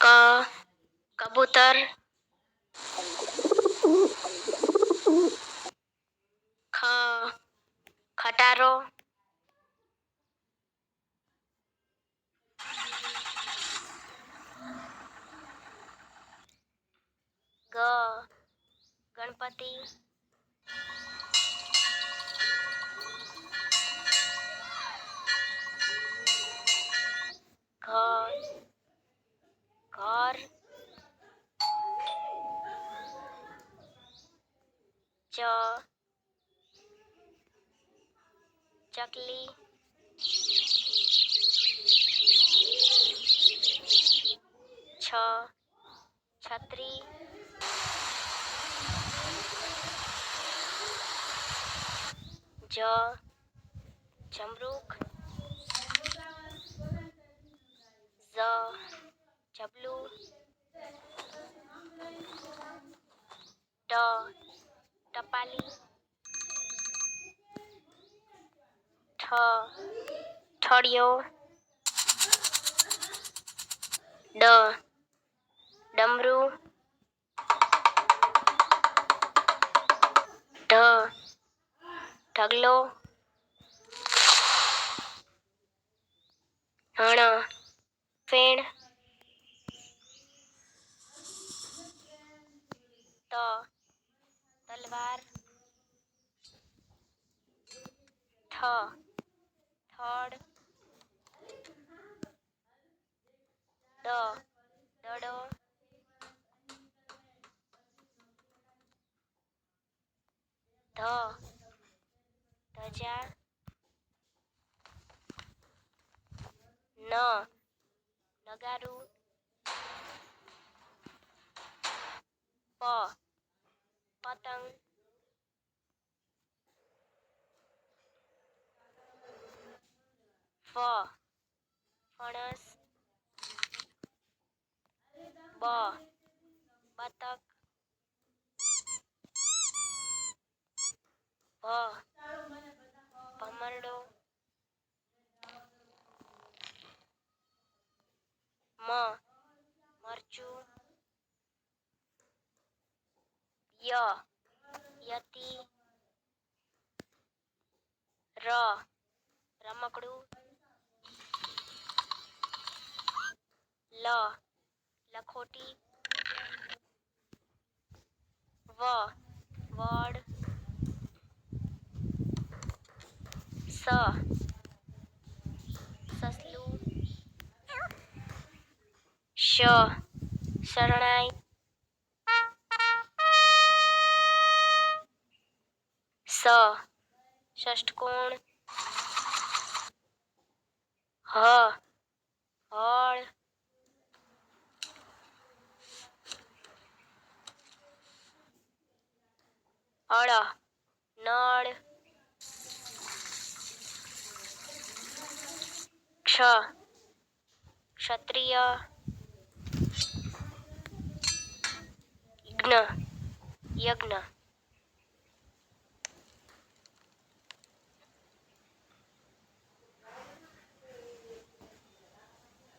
ક કબૂતર, ખ ખટારો, ગ ગણપતિ, ઘ ઘર, ચ ચકલી, છ છત્રી, જ જમરૂખ, ઝ ઝબલું, ટ ટપાલી, ઠ ઠળિયો, ડ ડમરું, ઢ ઢગલો, હણ ફેણ, ત તલવાર, થ થડ, દ દડો, ધ ધજા, ન નગારું, પ પતંગ, ફ ફણસ, બ બતક, ભ ભમરડો, મ મરચું, ય યતિ, ર રમકડું, લ લખોટી, વ વડ, સ સસલું, શ શરણાઈ, સ ષષ્ઠકોણ, હ હળ, અળ નળ, ક્ષ ક્ષત્રિય, જ્ઞ યજ્ઞ,